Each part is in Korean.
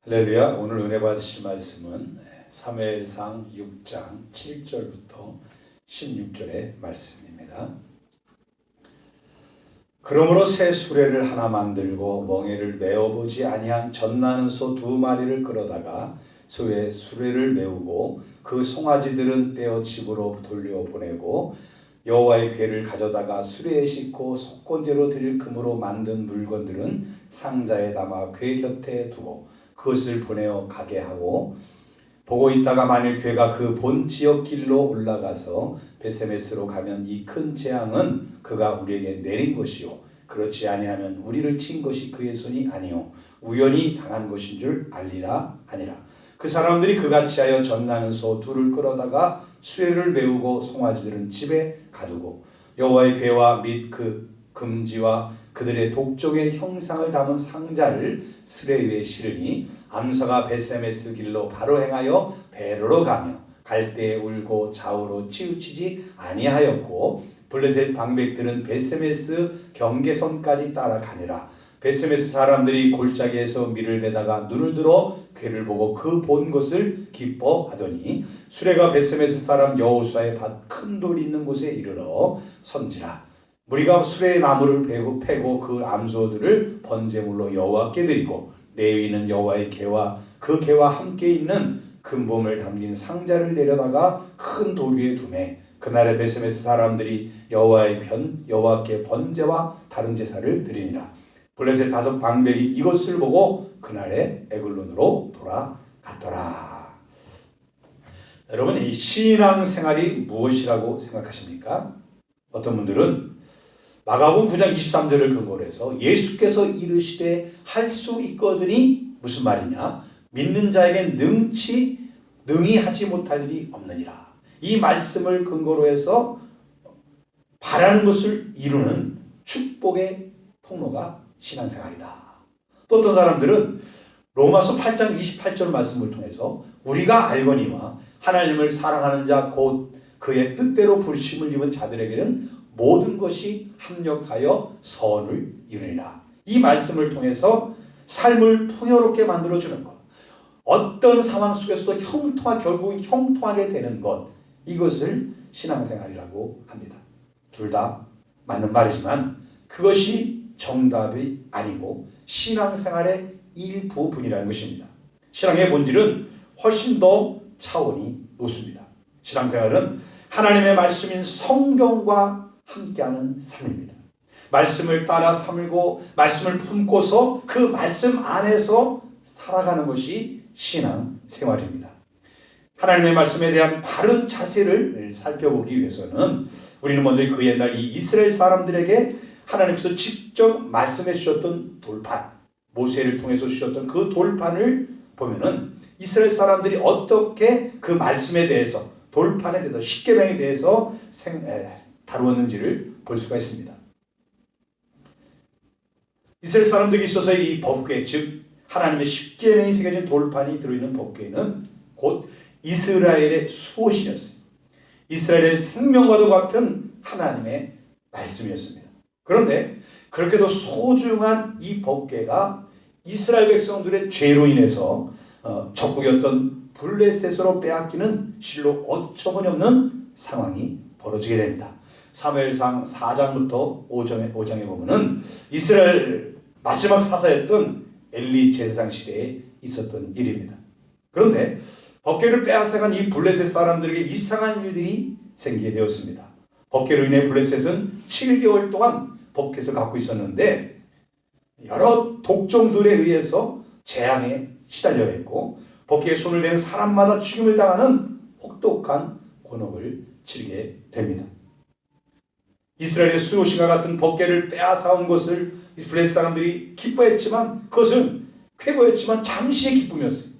할렐루야. 오늘 은혜 받으실 말씀은 사무엘상 6장 7절부터 16절의 말씀입니다. 그러므로 새 수레를 하나 만들고 멍에를 메어보지 아니한 젖나는 소 2마리를 끌어다가 소의 수레를 메우고 그 송아지들은 떼어 집으로 돌려보내고 여호와의 궤를 가져다가 수레에 싣고 속건제로 드릴 금으로 만든 물건들은 상자에 담아 궤 곁에 두고 그것을 보내어 가게 하고, 보고 있다가 만일 궤가 그 본 지역 길로 올라가서 베세메스로 가면 이 큰 재앙은 그가 우리에게 내린 것이요 그렇지 아니하면 우리를 친 것이 그의 손이 아니요 우연히 당한 것인 줄 알리라 하니라. 그 사람들이 그같이 하여 젖나는 소 2를 끌어다가 수레를 메우고 송아지들은 집에 가두고 여호와의 궤와 및 그 금지와 그들의 독종의 형상을 담은 상자를 수레 위에 실으니 암사가 베세메스 길로 바로 행하여 베로로 가며 갈대에 울고 좌우로 치우치지 아니하였고, 블레셋 방백들은 베세메스 경계선까지 따라가니라. 베세메스 사람들이 골짜기에서 밀을 베다가 눈을 들어 궤를 보고 그 본 것을 기뻐하더니 수레가 베세메스 사람 여호수아의 밭 큰 돌 있는 곳에 이르러 선지라. 무리가 수레의 나무를 패고 그 암소들을 번제물로 여호와께 드리고 레위는 여호와의 궤와 그 궤와 함께 있는 금봄을 담긴 상자를 내려다가 큰 돌 위에 두매 그날에 베세메스 사람들이 여호와께 번제와 다른 제사를 드리니라. 블레셋 5 방백이 이것을 보고 그날에 에글론으로 돌아갔더라. 여러분, 이 신앙생활이 무엇이라고 생각하십니까? 어떤 분들은 마가복음 9장 23절을 근거로 해서 예수께서 이르시되 할 수 있거든이 무슨 말이냐? 믿는 자에게 능히 하지 못할 일이 없느니라. 이 말씀을 근거로 해서 바라는 것을 이루는 축복의 통로가 신앙생활이다. 또 어떤 사람들은 로마서 8장 28절 말씀을 통해서 우리가 알거니와 하나님을 사랑하는 자 곧 그의 뜻대로 부르심을 입은 자들에게는 모든 것이 합력하여 선을 이루리라. 이 말씀을 통해서 삶을 풍요롭게 만들어주는 것, 어떤 상황 속에서도 결국 형통하게 되는 것, 이것을 신앙생활이라고 합니다. 둘 다 맞는 말이지만 그것이 정답이 아니고 신앙생활의 일부분이라는 것입니다. 신앙의 본질은 훨씬 더 차원이 높습니다. 신앙생활은 하나님의 말씀인 성경과 함께하는 삶입니다. 말씀을 따라 살고 말씀을 품고서 그 말씀 안에서 살아가는 것이 신앙생활입니다. 하나님의 말씀에 대한 바른 자세를 살펴보기 위해서는 우리는 먼저 그 옛날 이 이스라엘 사람들에게 하나님께서 직접 말씀해 주셨던 돌판, 모세를 통해서 주셨던 그 돌판을 보면은 이스라엘 사람들이 어떻게 그 말씀에 대해서, 돌판에 대해서, 십계명에 대해서 다루었는지를 볼 수가 있습니다. 이스라엘 사람들에게 있어서 이 법궤, 즉 하나님의 십계명이 새겨진 돌판이 들어있는 법궤는 곧 이스라엘의 수호신이었어요. 이스라엘의 생명과도 같은 하나님의 말씀이었습니다. 그런데 그렇게도 소중한 이 법궤가 이스라엘 백성들의 죄로 인해서 적국이었던 블레셋으로 빼앗기는 실로 어처구니없는 상황이 벌어지게 됩니다. 사무엘상 4장부터 5장에 보면은 이스라엘 마지막 사사였던 엘리 제사장 시대에 있었던 일입니다. 그런데 법궤를 빼앗아간 이 블레셋 사람들에게 이상한 일들이 생기게 되었습니다. 법궤로 인해 블레셋은 7개월 동안 법궤를 갖고 있었는데 여러 독종들에 의해서 재앙에 시달려야 했고 법궤에 손을 대는 사람마다 죽임을 당하는 혹독한 곤혹을 치르게 됩니다. 이스라엘의 수호신과 같은 법궤를 빼앗아온 것을 블레셋 사람들이 기뻐했지만 그것은 쾌거였지만 잠시의 기쁨이었어요.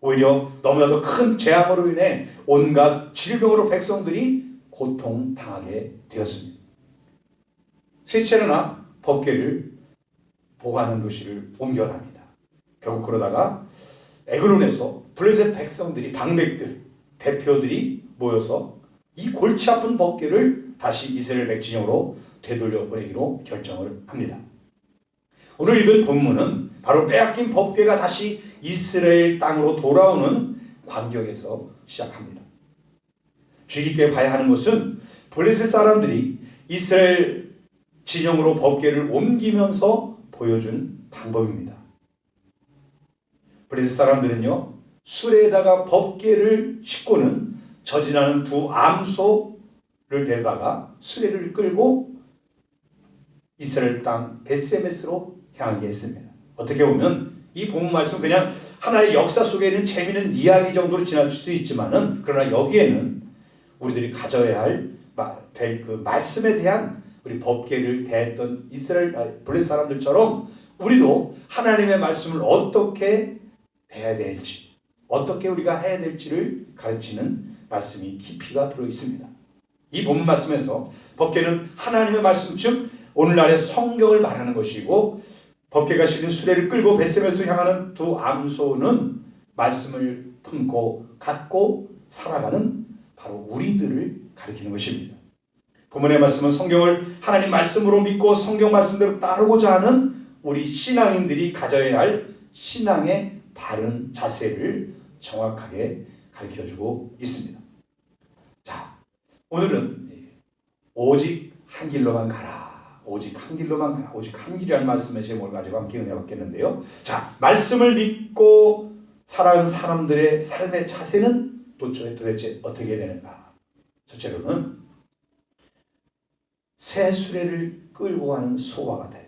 오히려 너무나도 큰 재앙으로 인해 온갖 질병으로 백성들이 고통당하게 되었습니다. 셋째나 법궤를 보관하는 도시를 옮겨갑니다. 결국 그러다가 에글론에서 블레셋 백성들이, 방백들, 대표들이 모여서 이 골치 아픈 법궤를 다시 이스라엘 백진영으로 되돌려 보내기로 결정을 합니다. 오늘 읽은 본문은 바로 빼앗긴 법궤가 다시 이스라엘 땅으로 돌아오는 광경에서 시작합니다. 주의 깊게 봐야 하는 것은 블레셋 사람들이 이스라엘 진영으로 법궤를 옮기면서 보여준 방법입니다. 블레셋 사람들은요, 수레에다가 법궤를 싣고는 저지나는 두 암소를 데려다가 수레를 끌고 이스라엘 땅 베스메스로 향하게 했습니다. 어떻게 보면 이 본문 말씀 그냥 하나의 역사 속에 있는 재미있는 이야기 정도로 지나칠 수 있지만은, 그러나 여기에는 우리들이 가져야 할 그 말씀에 대한 우리 법궤를 대했던 이스라엘 블레셋 사람들처럼 우리도 하나님의 말씀을 어떻게 대해야 될지, 어떻게 우리가 해야 될지를 가르치는 말씀이 깊이가 들어 있습니다. 이 본문 말씀에서 법궤는 하나님의 말씀, 즉 오늘날의 성경을 말하는 것이고, 법궤가 실린 수레를 끌고 베스메스로 향하는 두 암소는 말씀을 품고 갖고 살아가는 바로 우리들을 가리키는 것입니다. 본문의 말씀은 성경을 하나님 말씀으로 믿고 성경 말씀대로 따르고자 하는 우리 신앙인들이 가져야 할 신앙의 바른 자세를 정확하게 가르쳐주고 있습니다. 자, 오늘은 오직 한 길로만 가라, 오직 한 길로만 가라, 오직 한 길이라는 말씀의 제목을 가지고 함께 은혜 받겠는데요. 자, 말씀을 믿고 살아온 사람들의 삶의 자세는 도대체 어떻게 되는가? 첫째로는 새 수레를 끌고 가는 소와 같아요.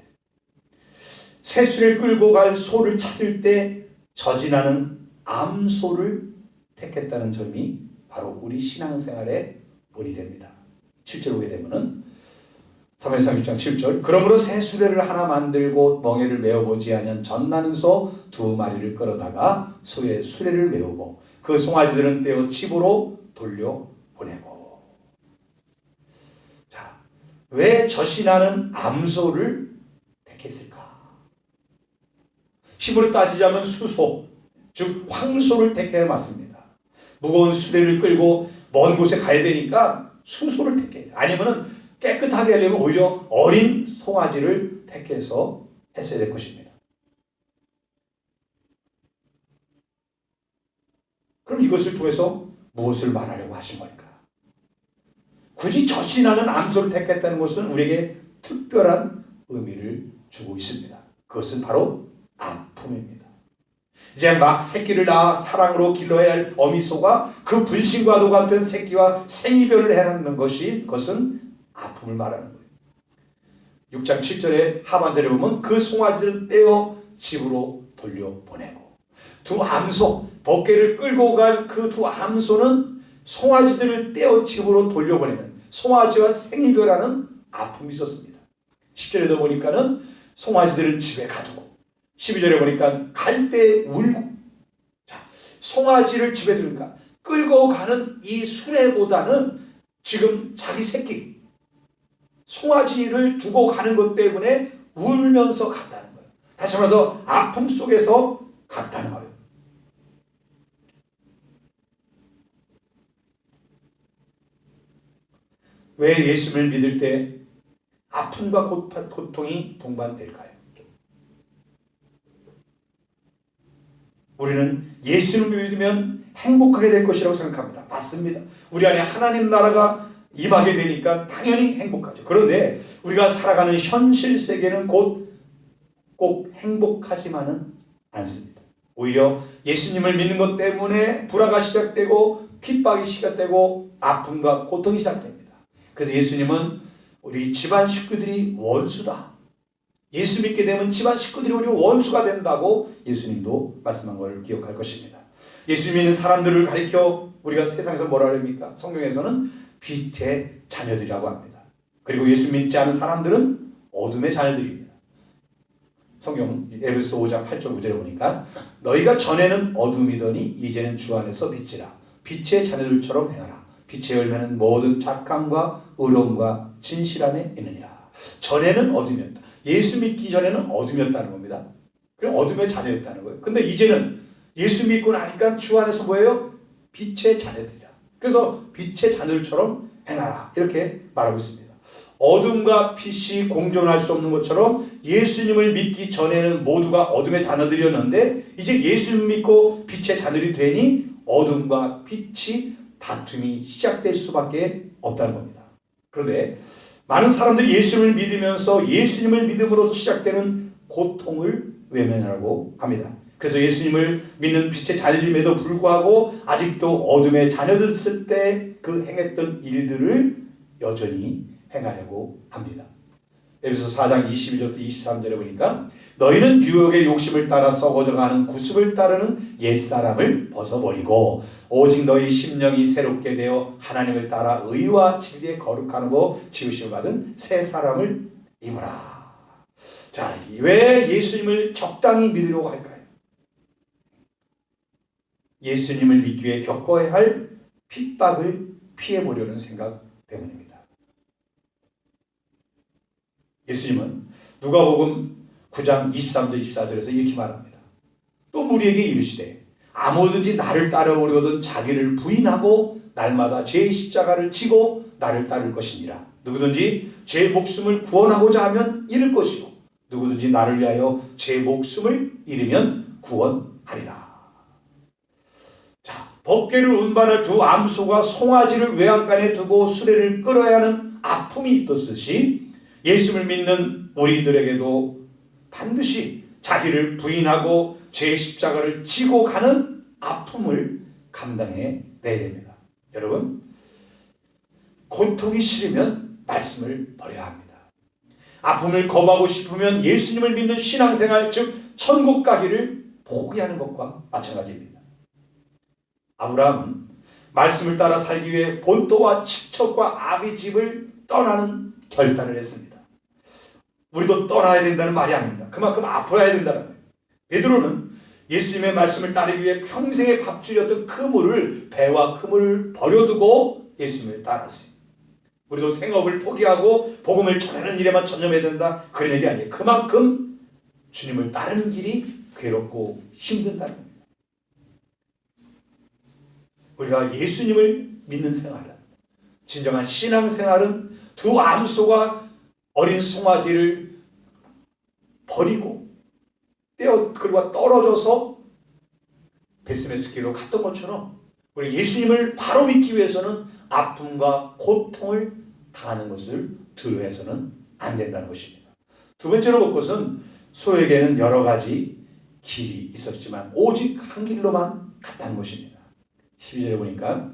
새 수레를 끌고 갈 소를 찾을 때 저지나는 암소를 택했다는 점이 바로 우리 신앙생활의 본이 됩니다. 7절 보게 되면은 사무엘상 6장 7절, 그러므로 새 수레를 하나 만들고 멍에를 메어보지 아니한 젖나는 소 두 마리를 끌어다가 소의 수레를 메우고 그 송아지들은 떼어 집으로 돌려보내고. 자, 왜 젖이 나는 암소를 택했을까? 힘으로 따지자면 수소, 즉 황소를 택해야 맞습니다. 무거운 수레를 끌고 먼 곳에 가야 되니까 수소를 택해야 돼. 아니면은 깨끗하게 하려면 오히려 어린 송아지를 택해서 했어야 될 것입니다. 그럼 이것을 통해서 무엇을 말하려고 하신 걸까? 굳이 젖이 나는 암소를 택했다는 것은 우리에게 특별한 의미를 주고 있습니다. 그것은 바로 아픔입니다. 이제 막 새끼를 낳아 사랑으로 길러야 할 어미소가 그 분신과도 같은 새끼와 생이별을 해라는 그것은 아픔을 말하는 거예요. 6장 7절에 하반절에 보면 그 송아지를 떼어 집으로 돌려보내고, 두 암소, 법궤를 끌고 갈 그 두 암소는 송아지들을 떼어 집으로 돌려보내는 송아지와 생이별하는 아픔이 있었습니다. 10절에도 보니까는 송아지들은 집에 가두고, 12절에 보니까 갈 때 울고. 자, 송아지를 집에 두니까 끌고 가는 이 수레보다는 지금 자기 새끼 송아지를 두고 가는 것 때문에 울면서 갔다는 거예요. 다시 말해서 아픔 속에서 갔다는 거예요. 왜 예수를 믿을 때 아픔과 고통이 동반될까요? 우리는 예수를 믿으면 행복하게 될 것이라고 생각합니다. 맞습니다. 우리 안에 하나님 나라가 임하게 되니까 당연히 행복하죠. 그런데 우리가 살아가는 현실 세계는 꼭 행복하지만은 않습니다. 오히려 예수님을 믿는 것 때문에 불화가 시작되고 핍박이 시작되고 아픔과 고통이 시작됩니다. 그래서 예수님은 우리 집안 식구들이 원수다, 예수 믿게 되면 집안 식구들이 우리 원수가 된다고 예수님도 말씀한 걸 기억할 것입니다. 예수 믿는 사람들을 가리켜 우리가 세상에서 뭐라 합니까? 성경에서는 빛의 자녀들이라고 합니다. 그리고 예수 믿지 않은 사람들은 어둠의 자녀들입니다. 성경 에베소 5장 8절 9절에 보니까 너희가 전에는 어둠이더니 이제는 주 안에서 빛이라, 빛의 자녀들처럼 행하라. 빛의 열매는 모든 착함과 의로움과 진실 안에 있느니라. 전에는 어둠이었다. 예수 믿기 전에는 어둠이었다는 겁니다. 그럼 어둠의 자녀였다는 거예요. 근데 이제는 예수 믿고 나니까 주 안에서 뭐예요? 빛의 자녀들이다. 그래서 빛의 자녀들처럼 행하라, 이렇게 말하고 있습니다. 어둠과 빛이 공존할 수 없는 것처럼 예수님을 믿기 전에는 모두가 어둠의 자녀들이었는데 이제 예수님 믿고 빛의 자녀들이 되니 어둠과 빛이 다툼이 시작될 수밖에 없다는 겁니다. 그런데 많은 사람들이 예수님을 믿으면서 예수님을 믿음으로써 시작되는 고통을 외면하라고 합니다. 그래서 예수님을 믿는 빛의 자녀임에도 불구하고 아직도 어둠의 자녀들일 때 그 행했던 일들을 여전히 행하려고 합니다. 에베소 4장 22절부터 23절에 보니까 너희는 유혹의 욕심을 따라 썩어져가는 구습을 따르는 옛사람을 벗어버리고 오직 너희 심령이 새롭게 되어 하나님을 따라 의와 진리에 거룩하고 지으심을 받은 새 사람을 입으라. 자, 왜 예수님을 적당히 믿으려고 할까요? 예수님을 믿기 위해 겪어야 할 핍박을 피해보려는 생각 때문입니다. 예수님은 누가복음 9장 23절 24절에서 이렇게 말합니다. 또 무리에게 이르시되 아무든지 나를 따르려거든 자기를 부인하고 날마다 제 십자가를 지고 나를 따를 것이니라. 누구든지 제 목숨을 구원하고자 하면 잃을 것이요 누구든지 나를 위하여 제 목숨을 잃으면 구원하리라. 자, 법궤를 운반할 두 암소가 송아지를 외양간에 두고 수레를 끌어야 하는 아픔이 있었듯이 예수를 믿는 우리들에게도 반드시 자기를 부인하고 제 십자가를 지고 가는 아픔을 감당해 내야 됩니다. 여러분, 고통이 싫으면 말씀을 버려야 합니다. 아픔을 거부하고 싶으면 예수님을 믿는 신앙생활, 즉 천국 가기를 포기하는 것과 마찬가지입니다. 아브라함은 말씀을 따라 살기 위해 본토와 친척과 아비 집을 떠나는 결단을 했습니다. 우리도 떠나야 된다는 말이 아닙니다. 그만큼 아파야 된다는 거예요. 베드로는 예수님의 말씀을 따르기 위해 평생의 밥줄이었던 그물을, 배와 그물을 버려두고 예수님을 따랐어요. 우리도 생업을 포기하고 복음을 전하는 일에만 전념해야 된다, 그런 얘기 아니에요. 그만큼 주님을 따르는 길이 괴롭고 힘든다는 겁니다. 우리가 예수님을 믿는 생활은, 진정한 신앙생활은 두 암소가 어린 송아지를 버리고 그리고 떨어져서 베스메스기로 갔던 것처럼 우리 예수님을 바로 믿기 위해서는 아픔과 고통을 당하는 것을 두려워해서는 안 된다는 것입니다. 두 번째로 볼 것은 소에게는 여러 가지 길이 있었지만 오직 한 길로만 갔다는 것입니다. 12절에 보니까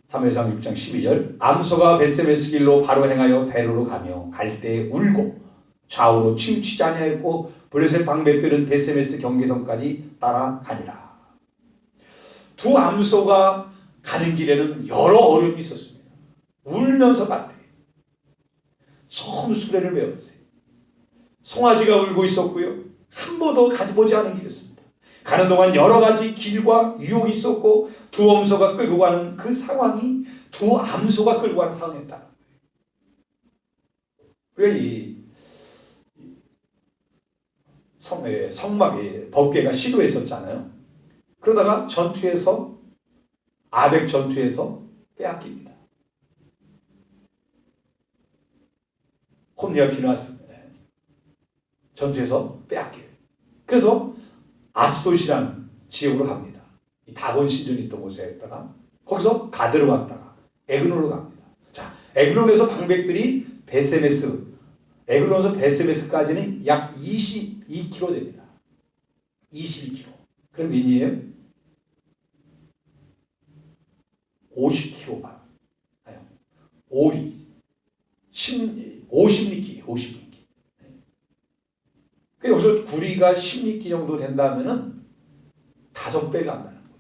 사무엘상 6장 12절 암소가 벳세메스 길로 바로 행하여 대로로 가며 갈 때 울고 좌우로 치우치지 아니하였고 블레셋 방백들은 벳세메스 경계선까지 따라가니라. 두 암소가 가는 길에는 여러 어려움이 있었습니다. 울면서 갔대요. 처음 수레를 메웠어요. 송아지가 울고 있었고요. 한 번도 가보지 않은 길이었습니다. 가는 동안 여러 가지 길과 유혹이 있었고 두 암소가 끌고 가는 그 상황이 두 암소가 끌고 가는 상황이었다. 그래서 이 성막에 법궤가 시도했었잖아요. 그러다가 전투에서 아벡 전투에서 빼앗깁니다. 홈리와 비나스 전투에서 빼앗겨요. 그래서 아스돗이라는 지역으로 갑니다. 이 다곤 신전이 있던 곳에다가 거기서 가드로 갔다가 에그론으로 갑니다. 자, 에그론에서 방백들이 에그론에서 베세메스까지는 약 22km 됩니다. 22km. 그럼 몇이에요? 50km 가. 오리. 50리끼리, 50리끼. 여기서 구리가 10리끼 정도 된다면은 5배가 간다는 거예요.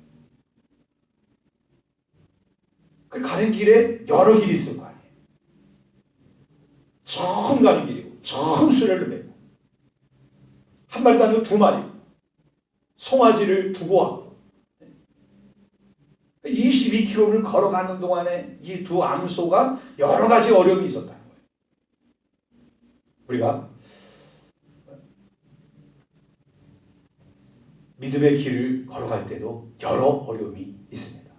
그 가는 길에 여러 길이 있을 거 아니에요. 처음 가는 길이고, 처음 수레를 메고, 한 마리도 아니고 두 마리. 송아지를 두고 왔고, 22km를 걸어가는 동안에 이 두 암소가 여러 가지 어려움이 있었다는 거예요. 우리가 믿음의 길을 걸어갈 때도 여러 어려움이 있습니다.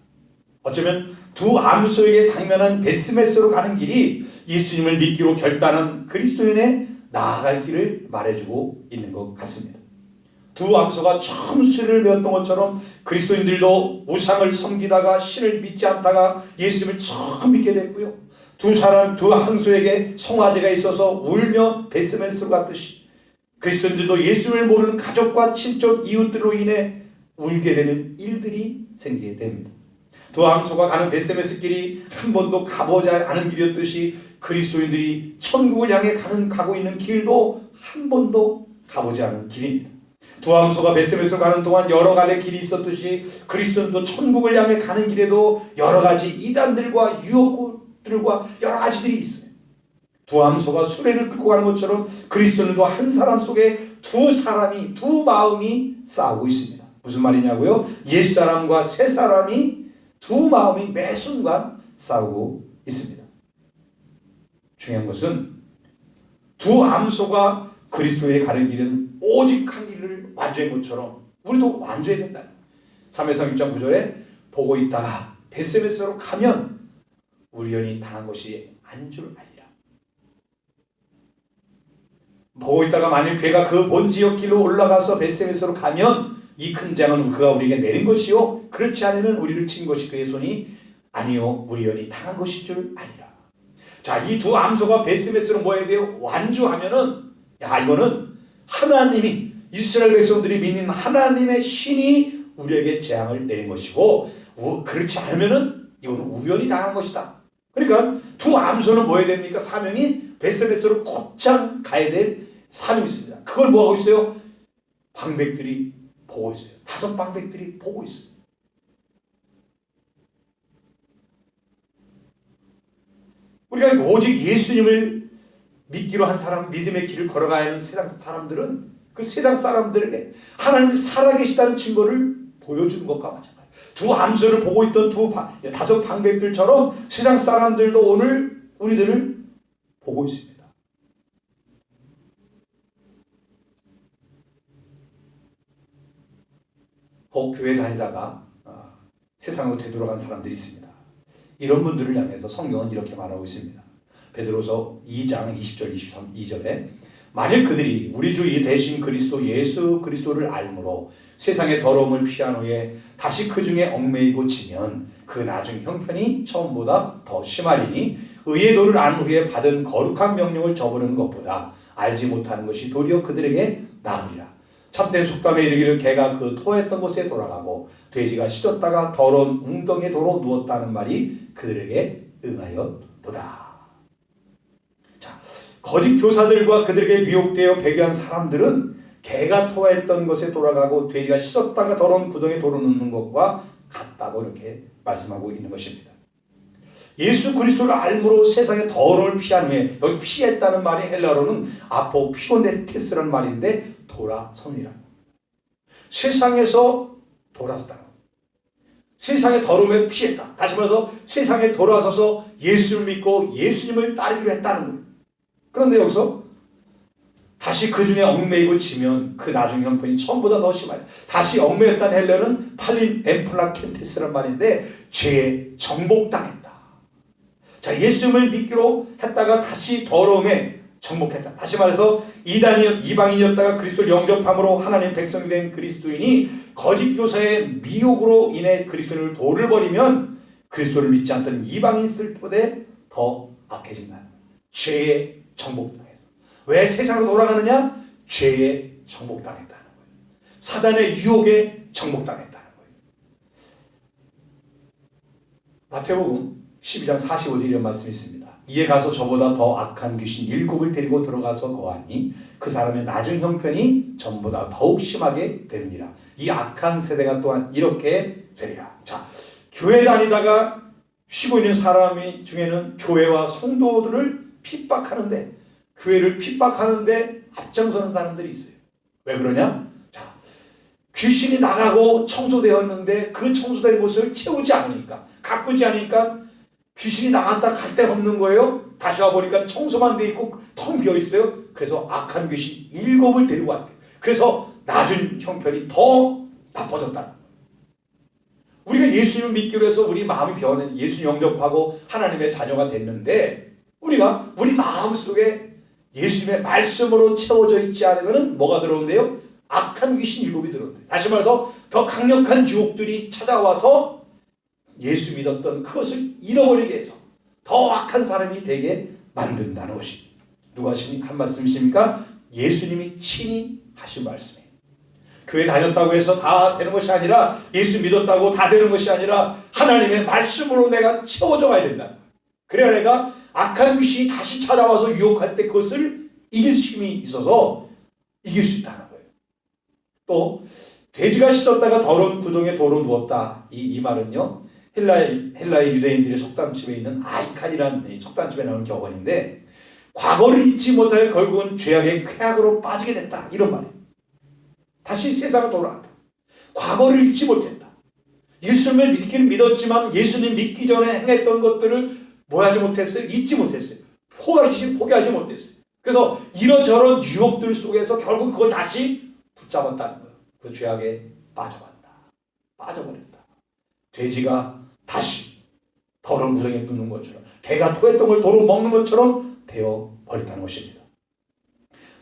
어쩌면 두 암소에게 당면한 베스메스로 가는 길이 예수님을 믿기로 결단한 그리스도인의 나아갈 길을 말해주고 있는 것 같습니다. 두 암소가 처음 수레를 배웠던 것처럼 그리스도인들도 우상을 섬기다가 신을 믿지 않다가 예수님을 처음 믿게 됐고요. 두 항소에게 송아지가 있어서 울며 벳세메스로 갔듯이 그리스도인들도 예수님을 모르는 가족과 친척 이웃들로 인해 울게 되는 일들이 생기게 됩니다. 두 암소가 가는 벳세메스 길이 한 번도 가보지 않은 길이었듯이 그리스도인들이 천국을 향해 가고 있는 길도 한 번도 가보지 않은 길입니다. 두 암소가 벳세메스로 가는 동안 여러 갈래 길이 있었듯이 그리스도인도 천국을 향해 가는 길에도 여러 가지 이단들과 유혹들과 여러 가지들이 있어요. 두 암소가 수레를 끌고 가는 것처럼 그리스도인도 한 사람 속에 두 마음이 싸우고 있습니다. 무슨 말이냐고요? 옛사람과 새사람이 두 마음이 매 순간 싸우고 있습니다. 중요한 것은 두 암소가 그리스도에 가는 길은 오직 한 길을 완주한 것처럼 우리도 완주해야 된다. 3회상 6장 9절에 보고 있다가 벳세메스로 가면 우연히 당한 것이 아닌 줄 알리라. 보고 있다가 만일 괴가 그 본 지역 길로 올라가서 벳세메스로 가면 이 큰 재앙은 그가 우리에게 내린 것이요 그렇지 않으면 우리를 친 것이 그의 손이 아니요 우연히 당한 것일 줄 알리라. 자, 이 두 암소가 벳세메스로 모여야 돼요. 완주하면은 이거는 하나님이 이스라엘 백성들이 믿는 하나님의 신이 우리에게 재앙을 내린 것이고 그렇지 않으면은 이거는 우연히 당한 것이다. 그러니까 두 암소는 뭐 해야 됩니까? 사명이 벳세메스로 곧장 가야 될 사명이 있습니다. 그걸 뭐 하고 있어요? 방백들이 보고 있어요. 5 방백들이 보고 있어요. 우리가 오직 예수님을 믿기로 한 사람, 믿음의 길을 걸어가야 하는 세상 사람들은 그 세상 사람들에게 하나님이 살아계시다는 증거를 보여주는 것과 마찬가지예요. 두 암소를 보고 있던 5 방백들처럼 세상 사람들도 오늘 우리들을 보고 있습니다. 혹 교회 다니다가 세상으로 되돌아간 사람들이 있습니다. 이런 분들을 향해서 성경은 이렇게 말하고 있습니다. 베드로서 2장 20절 22절에 만일 그들이 우리 주 대신 그리스도 예수 그리스도를 알므로 세상의 더러움을 피한 후에 다시 그 중에 얽매이고 지면 그 나중 형편이 처음보다 더 심하리니 의의 도를 안 후에 받은 거룩한 명령을 저버리는 것보다 알지 못하는 것이 도리어 그들에게 나으리라. 참된 속담에 이르기를 개가 그 토했던 곳에 돌아가고 돼지가 씻었다가 더러운 웅덩이에 도로 누웠다는 말이 그들에게 응하였도다. 자, 거짓 교사들과 그들에게 미혹되어 배교한 사람들은 개가 토했던 곳에 돌아가고 돼지가 씻었다가 더러운 구덩이에 도로 눕는 것과 같다고 이렇게 말씀하고 있는 것입니다. 예수 그리스도를 알므로 세상의 더러움을 피한 후에, 여기 피했다는 말이 헬라어로는 아포피오네테스라는 말인데 돌아섭니다. 세상에서 돌아섰다. 세상의 더러움에 피했다. 다시 말해서 세상에 돌아서서 예수를 믿고 예수님을 따르기로 했다는 거예요. 그런데 여기서 다시 그 중에 얽매이고 지면 그 나중 형편이 처음보다 더 심하다. 다시 얽매였다는 헬라어는 팔린 엠플라켄테스란 말인데 죄에 정복당했다. 자, 예수님을 믿기로 했다가 다시 더러움에 정복했다. 다시 말해서 이방인이었다가 그리스도를 영접함으로 하나님 백성이 된 그리스도인이 거짓 교사의 미혹으로 인해 그리스도를 도를 버리면 그리스도를 믿지 않던 이방인 쓸보다 더 악해진다. 죄에 정복당해서. 왜 세상으로 돌아가느냐? 죄에 정복당했다는 거예요. 사단의 유혹에 정복당했다는 거예요. 마태복음 12장 45절 이런 말씀이 있습니다. 이에 가서 저보다 더 악한 귀신 7을 데리고 들어가서 거하니 그 사람의 나중 형편이 전보다 더욱 심하게 되느니라. 이 악한 세대가 또한 이렇게 되리라. 자, 교회 다니다가 쉬고 있는 사람 중에는 교회와 성도들을 핍박하는데, 교회를 핍박하는데 앞장서는 사람들이 있어요. 왜 그러냐? 자, 귀신이 나가고 청소되었는데 그 청소된 곳을 채우지 않으니까, 가꾸지 않으니까 귀신이 나갔다 갈 데가 없는 거예요. 다시 와보니까 청소만 돼 있고 텅 비어 있어요. 그래서 악한 귀신 7을 데리고 왔대요. 그래서 나중 형편이 더 나빠졌다는 거예요. 우리가 예수님을 믿기로 해서 우리 마음이 변해 예수 영접하고 하나님의 자녀가 됐는데 우리가 우리 마음속에 예수님의 말씀으로 채워져 있지 않으면 뭐가 들어온대요? 악한 귀신 일곱이 들어온대요. 다시 말해서 더 강력한 유혹들이 찾아와서 예수 믿었던 그것을 잃어버리게 해서 더 악한 사람이 되게 만든다는 것이 누가 한 말씀이십니까? 예수님이 친히 하신 말씀이에요. 교회 다녔다고 해서 다 되는 것이 아니라, 예수 믿었다고 다 되는 것이 아니라 하나님의 말씀으로 내가 채워져 가야 된다. 그래야 내가 악한 귀신이 다시 찾아와서 유혹할 때 그것을 이길 힘이 있어서 이길 수 있다는 거예요. 또 돼지가 씻었다가 더러운 구덩이에 도로 누웠다. 이 말은요, 헬라의 유대인들의 속담집에 있는 아이칸이라는 속담집에 나오는 격언인데, 과거를 잊지 못하여 결국은 죄악의 쾌악으로 빠지게 됐다, 이런 말이에요. 다시 세상으로 돌아왔다. 과거를 잊지 못했다. 예수님을 믿기는 믿었지만 예수님 믿기 전에 행했던 것들을 뭐하지 못했어요? 잊지 못했어요. 포기하지 못했어요. 그래서 이런저런 유혹들 속에서 결국 그걸 다시 붙잡았다는 거예요. 그 죄악에 빠져버렸다. 돼지가 다시 더러운 구덩이에 누는 것처럼, 개가 토했던 걸 도로 먹는 것처럼 되어버렸다는 것입니다.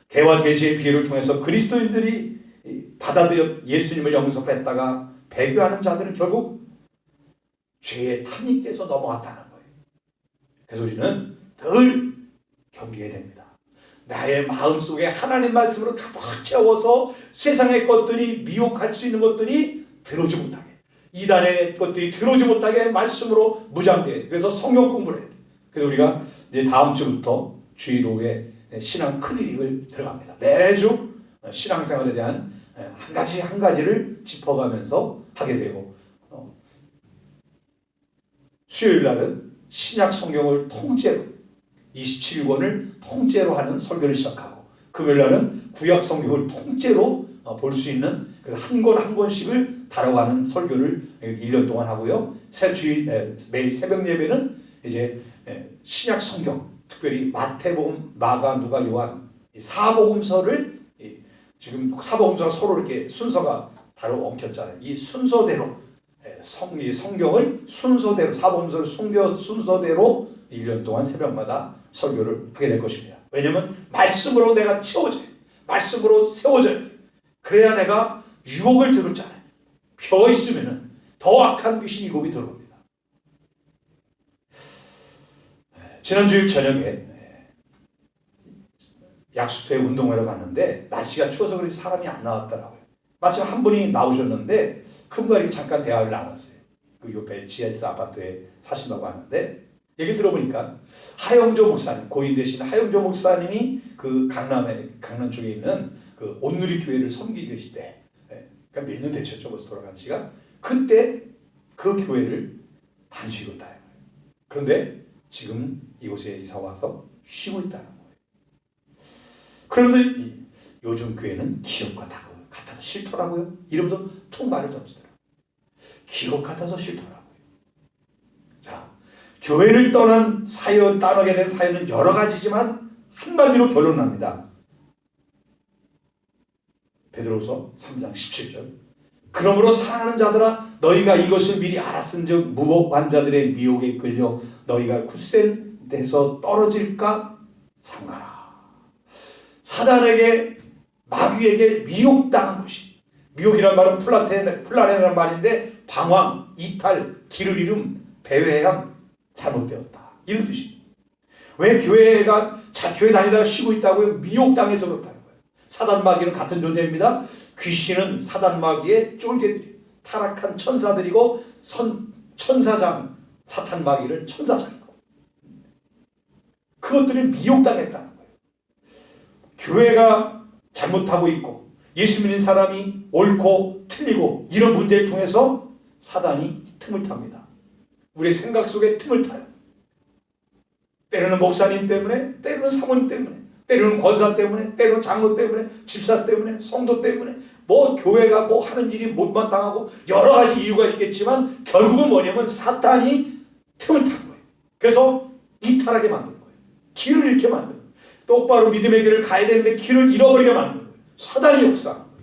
개와 돼지의 비유를 통해서 그리스도인들이 받아들여 예수님을 영접했다가 배교하는 자들은 결국 죄의 탐닉에서 넘어갔다는 거예요. 그래서 우리는 늘 경계해야 됩니다. 나의 마음속에 하나님 말씀으로 가득 채워서 세상의 것들이, 미혹할 수 있는 것들이 들어오지 못하게, 이단의 것들이 들어오지 못하게 말씀으로 무장돼야 돼. 그래서 성경 공부를 해야 돼. 그래서 우리가 이제 다음 주부터 주일 오후에 신앙 클리닉을 들어갑니다. 매주 신앙생활에 대한 한 가지를 짚어가면서 하게 되고, 수요일 날은 신약 성경을 통째로 27권을 통째로 하는 설교를 시작하고, 금요일 날은 구약 성경을 통째로 볼 수 있는 한 권 한 권씩을 다뤄가는 설교를 1년 동안 하고요. 매일 새벽 예배는 이제 신약 성경, 특별히 마태복음, 마가, 누가, 요한 사복음서를, 지금 사복음서가 서로 이렇게 순서가 다르고 엉켰잖아요. 이 순서대로 성경을 순서대로, 사복음서를 순서대로 1년 동안 새벽마다 설교를 하게 될 것입니다. 왜냐하면 말씀으로 내가 채워져야 돼. 말씀으로 세워져야 돼. 그래야 내가 유혹을 들었잖아요. 벼 있으면 더 악한 귀신 일곱이 들어옵니다. 지난주일 저녁에 약수터에 운동회를 갔는데 날씨가 추워서 그런지 사람이 안 나왔더라고요. 마침 한 분이 나오셨는데 큰거 잠깐 대화를 나눴어요. 그 옆에 GS 아파트에 사신다고 하는데, 얘기를 들어보니까 하영조 목사님, 고인 되신 하영조 목사님이 그 강남 쪽에 있는 그 온누리 교회를 섬기고 계실 때, 그러니까 몇 년 되셨죠, 벌써 돌아간 지가. 그때 그 교회를 다니시고 있다는 거예요. 그런데 지금 이곳에 이사 와서 쉬고 있다는 거예요. 그러면서 요즘 교회는 기업 같아서 싫더라고요. 이러면서 툭 말을 던지더라고요. 기업 같아서 싫더라고요. 자, 교회를 떠나게 된 사연은 여러 가지지만 한마디로 결론납니다. 베드로서 3장 17절. 그러므로 사랑하는 자들아, 너희가 이것을 미리 알았은즉 무법한 자들의 미혹에 끌려 너희가 굳센 데서 떨어질까 삼가라. 사단에게, 마귀에게 미혹당한 것이, 미혹이란 말은 플라네라는 말인데 방황, 이탈, 길을 잃음, 배회함, 잘못되었다, 이런 뜻입니다. 왜 교회 다니다가 쉬고 있다고요? 미혹당해서 그렇다는 거예요. 사단 마귀는 같은 존재입니다. 귀신은 사단 마귀의 쫄개들이에요. 타락한 천사들이고, 천사장 사탄 마귀를 천사장이고, 그것들이 미혹당했다는 거예요. 교회가 잘못하고 있고 예수 믿는 사람이 옳고 틀리고 이런 문제를 통해서 사단이 틈을 탑니다. 우리의 생각 속에 틈을 타요. 때로는 목사님 때문에, 때로는 사모님 때문에, 때로는 권사 때문에, 때로는 장로 때문에, 집사 때문에, 성도 때문에, 교회가 하는 일이 못마땅하고 여러 가지 이유가 있겠지만 결국은 뭐냐면 사탄이 틈을 탄 거예요. 그래서 이탈하게 만든 거예요. 길을 잃게 만든 거예요. 똑바로 믿음의 길을 가야 되는데 길을 잃어버리게 만든 거예요. 사단이 역사하는 거예요.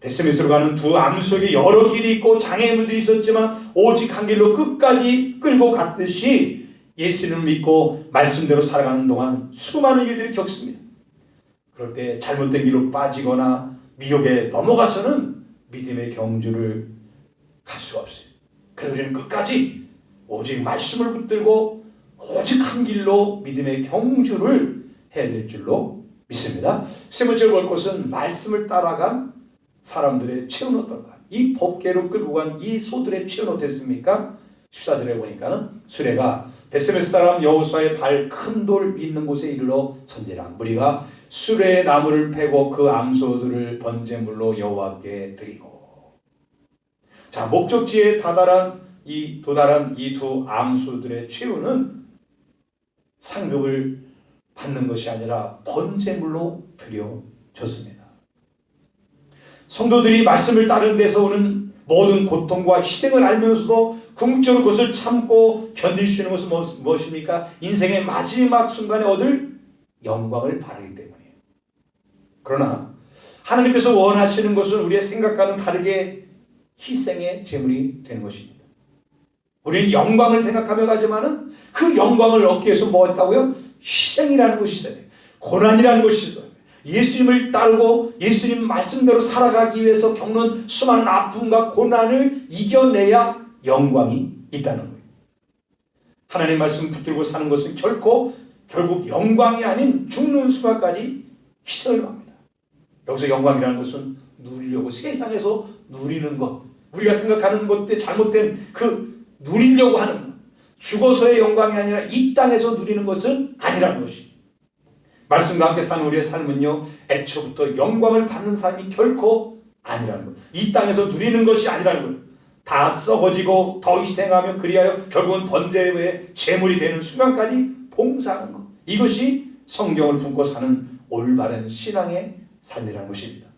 베스메스로 가는 두 암소에게 여러 길이 있고 장애물들이 있었지만 오직 한 길로 끝까지 끌고 갔듯이 예수님을 믿고 말씀대로 살아가는 동안 수많은 일들이 겪습니다. 그럴 때 잘못된 길로 빠지거나 미혹에 넘어가서는 믿음의 경주를 갈 수가 없어요. 그래서 우리는 끝까지 오직 말씀을 붙들고 오직 한 길로 믿음의 경주를 해야 될 줄로 믿습니다. 세 번째로 볼 것은 말씀을 따라간 사람들의 최후는 어떨까? 이 법궤로 끌고 간 이 소들의 최후는 어땠습니까? 14절에 보니까는 수레가 베스메스 사람 여호수아의 발 큰 돌 있는 곳에 이르러 선지라. 무리가 수레의 나무를 패고 그 암소들을 번제물로 여호와께 드리고. 자, 목적지에 도달한 이 두 암소들의 최후는 상급을 받는 것이 아니라 번제물로 드려졌습니다. 성도들이 말씀을 따르는 데서 오는 모든 고통과 희생을 알면서도 궁극적으로 그것을 참고 견딜 수 있는 것은 무엇입니까? 인생의 마지막 순간에 얻을 영광을 바라기 때문이에요. 그러나 하나님께서 원하시는 것은 우리의 생각과는 다르게 희생의 제물이 되는 것입니다. 우리는 영광을 생각하며 가지만은 그 영광을 얻기 위해서 뭐 했다고요? 희생이라는 것이 있어요. 고난이라는 것이 있어요. 예수님을 따르고 예수님 말씀대로 살아가기 위해서 겪는 수많은 아픔과 고난을 이겨내야 영광이 있다는 거예요. 하나님의 말씀 붙들고 사는 것은 결국 영광이 아닌 죽는 순간까지 희생을 합니다. 여기서 영광이라는 것은 누리려고 세상에서 누리는 것, 우리가 생각하는 것때 잘못된 그 누리려고 하는 것, 죽어서의 영광이 아니라 이 땅에서 누리는 것은 아니라는 것이. 말씀과 함께 사는 우리의 삶은요, 애초부터 영광을 받는 삶이 결코 아니라는 것. 이 땅에서 누리는 것이 아니라는 것. 다 썩어지고 더 희생하며 그리하여 결국은 번제의 제물이 되는 순간까지 봉사하는 것. 이것이 성경을 품고 사는 올바른 신앙의 삶이라는 것입니다.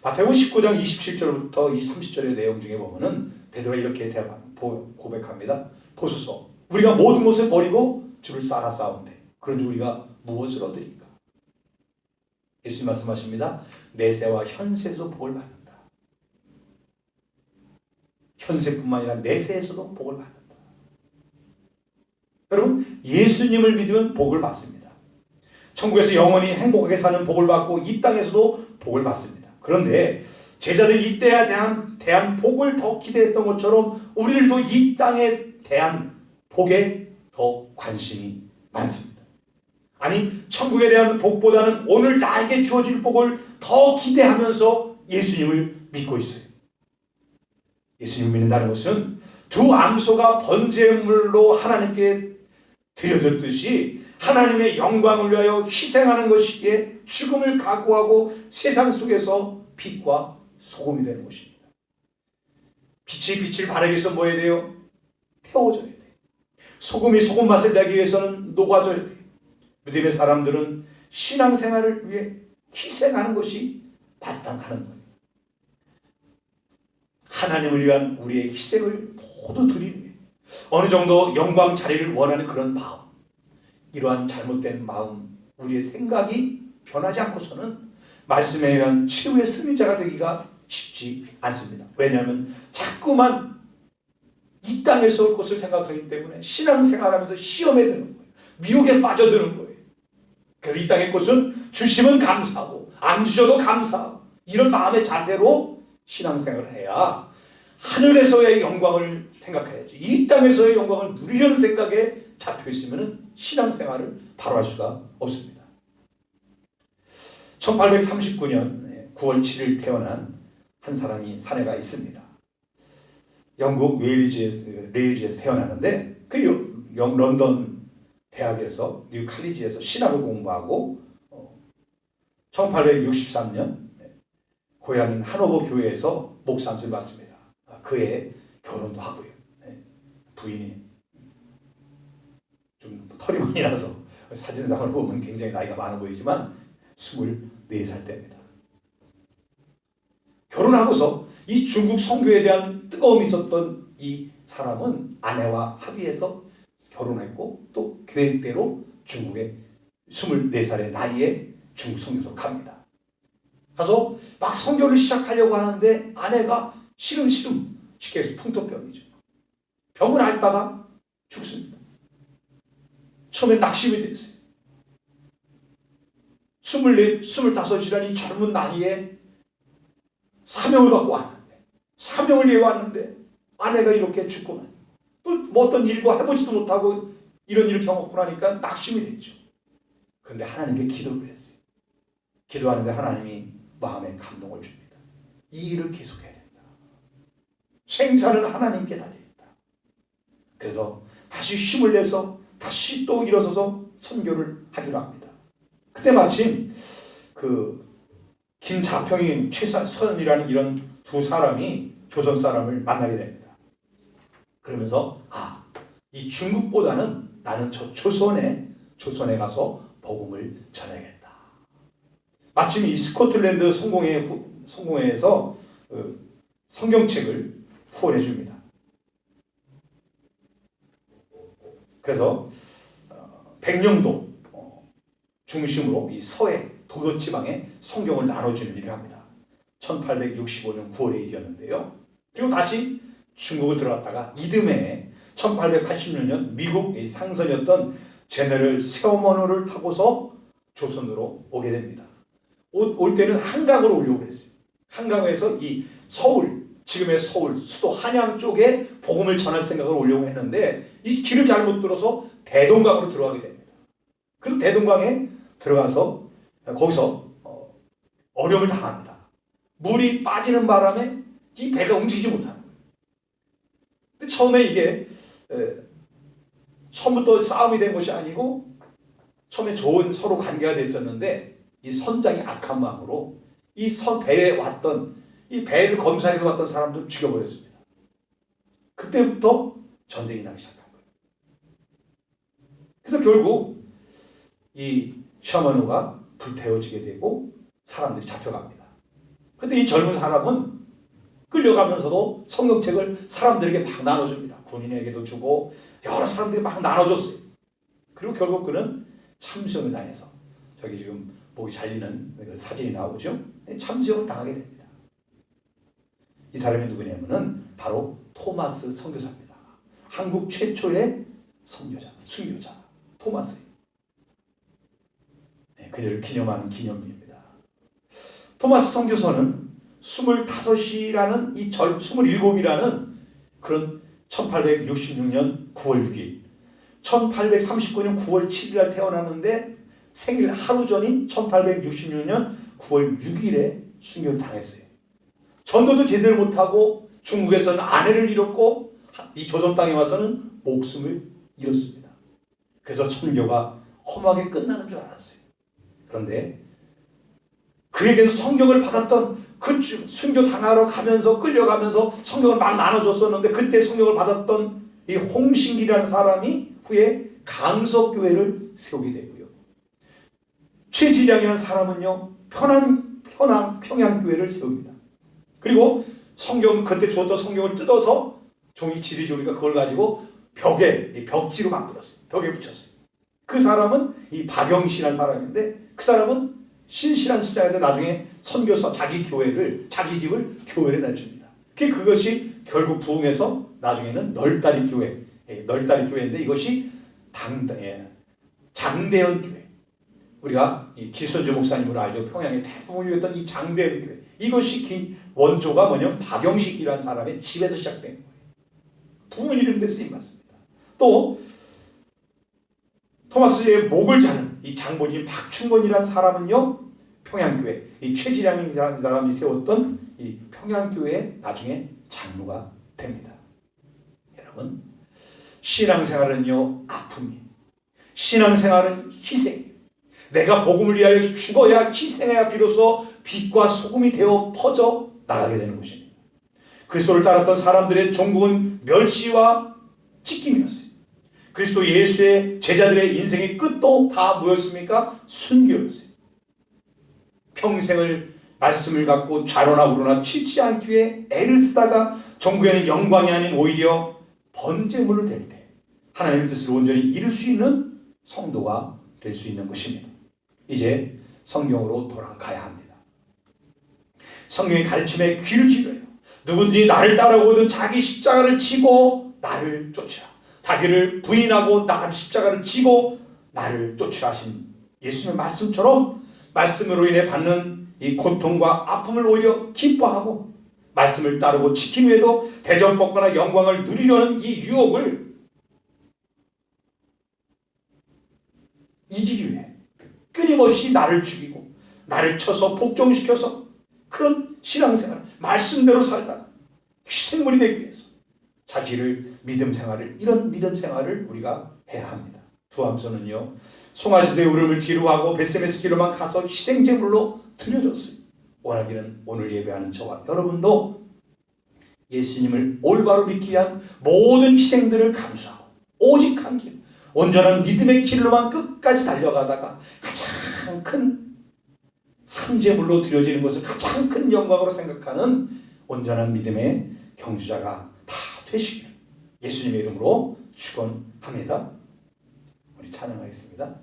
마태복음 19장 27절부터 30절의 내용 중에 보면은 베드로가 이렇게 고백합니다. 보소서, 우리가 모든 것을 버리고 주를 따라 싸운대. 그런지 우리가 무엇을 얻으리까? 예수님 말씀하십니다. 내세와 현세에서 복을 받는다. 현세뿐만 아니라 내세에서도 복을 받는다. 여러분, 예수님을 믿으면 복을 받습니다. 천국에서 영원히 행복하게 사는 복을 받고 이 땅에서도 복을 받습니다. 그런데 제자들이 이때에 대한 복을 더 기대했던 것처럼 우리들도 이 땅에 대한 복에 더 관심이 많습니다. 아니, 천국에 대한 복보다는 오늘 나에게 주어질 복을 더 기대하면서 예수님을 믿고 있어요. 예수님을 믿는다는 것은 두 암소가 번제물로 하나님께 드려졌듯이 하나님의 영광을 위하여 희생하는 것이기에 죽음을 각오하고 세상 속에서 빛과 소금이 되는 것입니다. 빛이 빛을 발하기 위해서 뭐 해야 돼요? 태워져야 돼요. 소금이 소금 맛을 내기 위해서는 녹아져야 돼요. 믿음의 사람들은 신앙생활을 위해 희생하는 것이 마땅하는 거예요. 하나님을 위한 우리의 희생을 모두 드리는 거예요. 어느 정도 영광 자리를 원하는 그런 마음, 이러한 잘못된 마음, 우리의 생각이 변하지 않고서는 말씀에 의한 최후의 승리자가 되기가 쉽지 않습니다. 왜냐하면 자꾸만 이 땅에서 올 것을 생각하기 때문에 신앙생활하면서 시험에 드는 거예요. 미혹에 빠져드는 거예요. 그래서 이 땅의 것은 주시면 감사하고 안 주셔도 감사하고 이런 마음의 자세로 신앙생활을 해야 하늘에서의 영광을 생각해야지. 이 땅에서의 영광을 누리려는 생각에 잡혀있으면 신앙생활을 바로 할 수가 없습니다. 1839년 9월 7일 태어난 한 사람이 사내가 있습니다. 영국 웨일즈에서 태어났는데 그 런던 대학에서 뉴 칼리지에서 신학을 공부하고 1863년 고향인 하노버 교회에서 목사 안수를 받습니다. 그해 결혼도 하고요. 부인이 좀 털이 많이 나서 사진상을 보면 굉장히 나이가 많아 보이지만 24살 때입니다. 결혼하고서 이 중국 선교에 대한 뜨거움이 있었던 이 사람은 아내와 합의해서 결혼했고 또 계획대로 중국에 24살의 나이에 중국 선교소로 갑니다. 가서 막 선교를 시작하려고 하는데 아내가 시름시름, 쉽게 해서 풍토병이죠. 병을 앓다가 죽습니다. 처음에 낙심이 됐어요. 24, 25이라는 이 젊은 나이에 사명을 갖고 왔는데, 사명을 위해 왔는데 아내가 이렇게 죽고 또 뭐 어떤 일도 해보지도 못하고 이런 일을 겪었고 나니까 낙심이 됐죠. 그런데 하나님께 기도를 했어요. 기도하는데 하나님이 마음에 감동을 줍니다. 이 일을 계속해야 된다. 생사는 하나님께 달려있다. 그래서 다시 힘을 내서 다시 또 일어서서 선교를 하기로 합니다. 그때 마침 그 김자평인 최선이라는 이런 두 사람이 조선 사람을 만나게 됩니다. 그러면서 이 중국보다는 나는 저 조선에 가서 복음을 전해야겠다. 마침 이 스코틀랜드 성공회에서 성경책을 후원해 줍니다. 그래서 백령도 중심으로 이 서해 도도 지방에 성경을 나눠주는 일을 합니다. 1865년 9월의 일이었는데요. 그리고 다시 중국을 들어갔다가 이듬해 1886년 미국 상선이었던 제너럴 세어머너를 타고서 조선으로 오게 됩니다. 올 때는 한강으로 오려고 그랬어요. 한강에서 이 서울, 지금의 서울, 수도 한양 쪽에 복음을 전할 생각을 오려고 했는데 이 길을 잘못 들어서 대동강으로 들어가게 됩니다. 그래서 대동강에 들어가서 거기서 어려움을 당합니다. 물이 빠지는 바람에 이 배가 움직이지 못하는 거예요. 근데 처음에 이게 처음부터 싸움이 된 것이 아니고 처음에 좋은 서로 관계가 됐었는데 이 선장이 악한 마음으로 이 배에 왔던 이 배를 검사해서 왔던 사람들을 죽여버렸습니다. 그때부터 전쟁이 나기 시작한 거예요. 그래서 결국 이 셔먼호가 불태워지게 되고 사람들이 잡혀갑니다. 근데 이 젊은 사람은 끌려가면서도 성경책을 사람들에게 막 나눠줍니다. 군인에게도 주고 여러 사람들이 막 나눠줬어요. 그리고 결국 그는 참수형을 당해서 저기 지금 목이 잘리는 사진이 나오죠. 참수형을 당하게 됩니다. 이 사람이 누구냐면은 바로 토마스 선교사입니다. 한국 최초의 선교자, 순교자 토마스. 그를 기념하는 기념비입니다. 토마스 선교사는 25이라는 27이라는 그런 1866년 9월 6일 1839년 9월 7일 날 태어났는데 생일 하루 전인 1866년 9월 6일에 순교를 당했어요. 전도도 제대로 못하고 중국에서는 아내를 잃었고 이 조선 땅에 와서는 목숨을 잃었습니다. 그래서 선교가 험하게 끝나는 줄 알았어요. 그런데 그에게서 성경을 받았던 그 순교 당하러 가면서 끌려가면서 성경을 막 나눠줬었는데 그때 성경을 받았던 이 홍신기라는 사람이 후에 강석교회를 세우게 되고요. 최질량이라는 사람은요 평양교회를 세웁니다. 그리고 그때 주었던 성경을 뜯어서 종이 지리조리가 그걸 가지고 벽지로 만들었어요. 벽에 붙였어요. 그 사람은 이 박영시라는 사람인데 그 사람은 신실한 신자인데 나중에 선교사 자기 집을 교회를 내줍니다. 그것이 결국 부흥해서 나중에는 널다리 교회인데 이것이 장대현 교회. 우리가 이 기선주 목사님으로 알죠. 평양에 대부분이었던 이 장대현 교회. 이것이 원조가 뭐냐면 박영식이라는 사람의 집에서 시작된 거예요. 부흥을 이루는 데 쓰임받습니다. 또 토마스의 목을 자른 이 장본인 박충건이라는 사람은요 평양교회 이 최지량이라는 사람이 세웠던 이 평양교회에 나중에 장로가 됩니다. 여러분 신앙생활은요 아픔이 신앙생활은 희생 내가 복음을 위하여 죽어야 희생해야 비로소 빛과 소금이 되어 퍼져 나가게 되는 것입니다. 그리스도를 따랐던 사람들의 종국은 멸시와 찢김이었어요. 그리스도 예수의 제자들의 인생의 끝도 다 뭐였습니까? 순교였어요. 평생을 말씀을 갖고 좌로나 우로나 치지 않기 위해 애를 쓰다가 종국에는 영광이 아닌 오히려 번제물로 될 때 하나님의 뜻을 온전히 이룰 수 있는 성도가 될 수 있는 것입니다. 이제 성경으로 돌아가야 합니다. 성령의 가르침에 귀를 기울여요. 누구든지 나를 따라오거든 자기 십자가를 지고 나를 쫓으라. 자기를 부인하고 나를 십자가를 지고 나를 쫓으라 하신 예수님의 말씀처럼 말씀으로 인해 받는 이 고통과 아픔을 오히려 기뻐하고 말씀을 따르고 지킨 후에도 대접받거나 영광을 누리려는 이 유혹을 이기기 위해 끊임없이 나를 죽이고 나를 쳐서 복종시켜서 그런 신앙생활 말씀대로 살다가 희생물이 되기 위해서 자기를 믿음 생활을 이런 믿음 생활을 우리가 해야 합니다. 두함소는요 송아지들의 울음을 뒤로하고 벳세메스 길로만 가서 희생제물로 드려졌어요. 원하기는 오늘 예배하는 저와 여러분도 예수님을 올바로 믿기 위한 모든 희생들을 감수하고 오직 한 길 온전한 믿음의 길로만 끝까지 달려가다가 가장 큰 산제물로 드려지는 것을 가장 큰 영광으로 생각하는 온전한 믿음의 경주자가 다 되시길 예수님의 이름으로 축원합니다. 우리 찬양하겠습니다.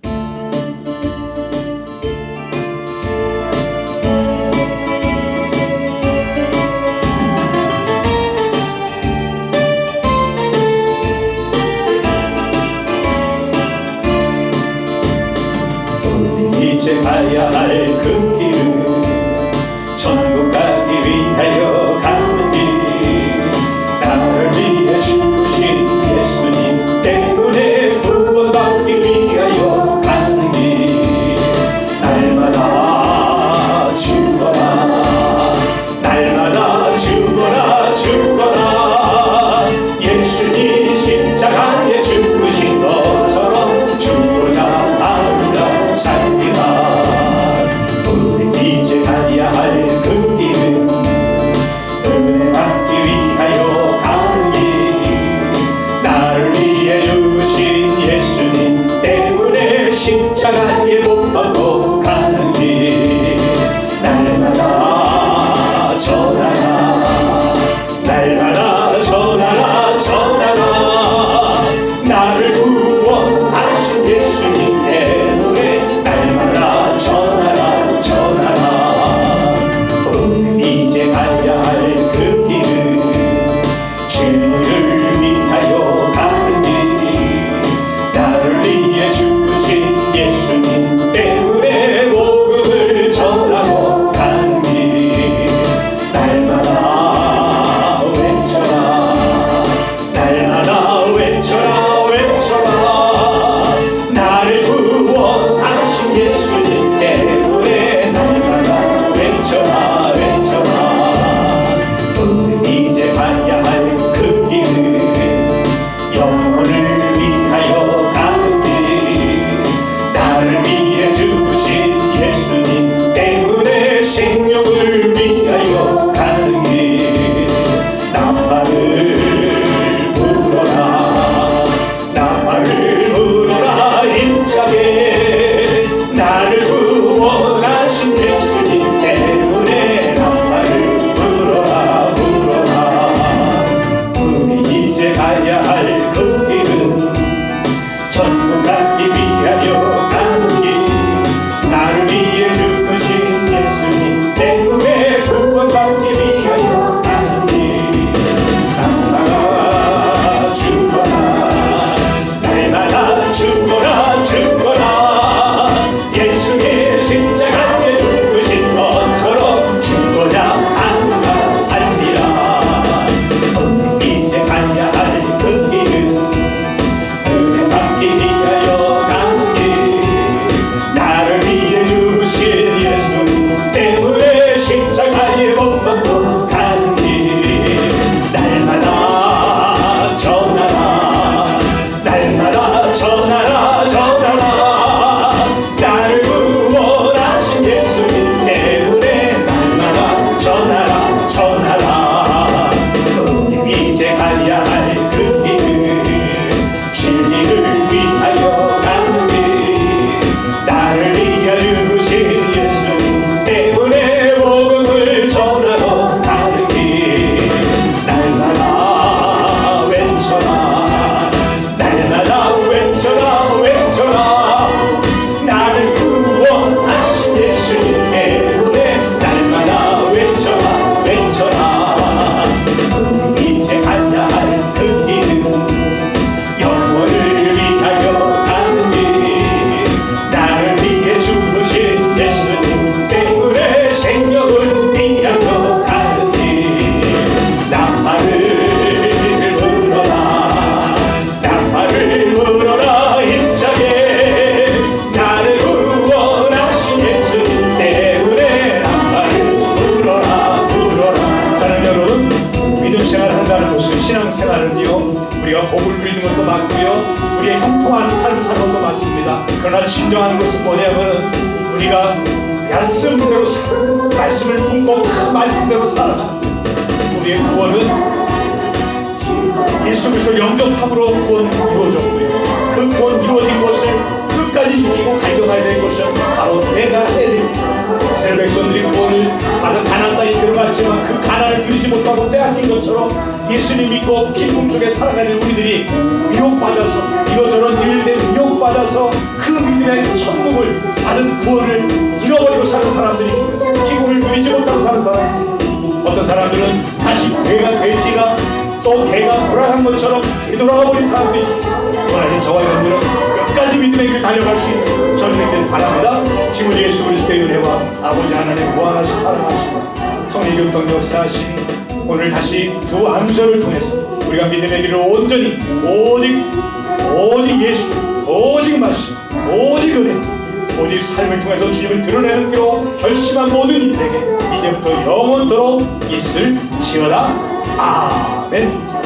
이제 가야 할 그 길은 천국 가기 위하여 가는 길 나를 위해 죽으신 예수님 때문에 구원받기 위하여 가는 길 나는요, 우리가 복을 누리는 것도 맞고요, 우리의 형통한 삶을 사는 것도 맞습니다. 그러나 진정한 것은 뭐냐면 우리가 말씀대로 말씀을 품고 그 말씀대로 살아가. 우리의 구원은 예수 그리스도를 영접함으로 구원이 이루어졌고요, 그 구원 이루어진 것을 끝까지 지키고 갈망해야 될 것은 바로 내가 해야 됩니다. 이스라엘 백성들이 구원을 받은 가나안 땅에 들어갔지만 그 가나안을 누리지 못하고 빼앗긴 것처럼 예수님 믿고 기쁨 속에 살아가는 우리들이 미혹받아서 이러저런 일에 미혹받아서 그 믿음의 천국을 받은 구원을 잃어버리고 사는 사람들이, 기쁨을 누리지 못하고 사는 사람들이, 어떤 사람들은 다시 돼지가 또 개가 돌아간 것처럼 되돌아가 버린 사람들이 있습니다. 하나님, 저와 여러분들은 끝까지 믿음의 길 달려갈 수 있는 저희에게 바랍니다. 지금 예수 그리스도의 은혜와 아버지 하나님의 무한하신 사랑하시고 성령 교통 역사하신 오늘 다시 두 암설을 통해서 우리가 믿음의 길을 온전히 오직 예수, 오직 말씀, 오직 은혜, 오직 삶을 통해서 주님을 드러내는 길로 결심한 모든 이들에게 이제부터 영원토록 있을지어다. 아멘.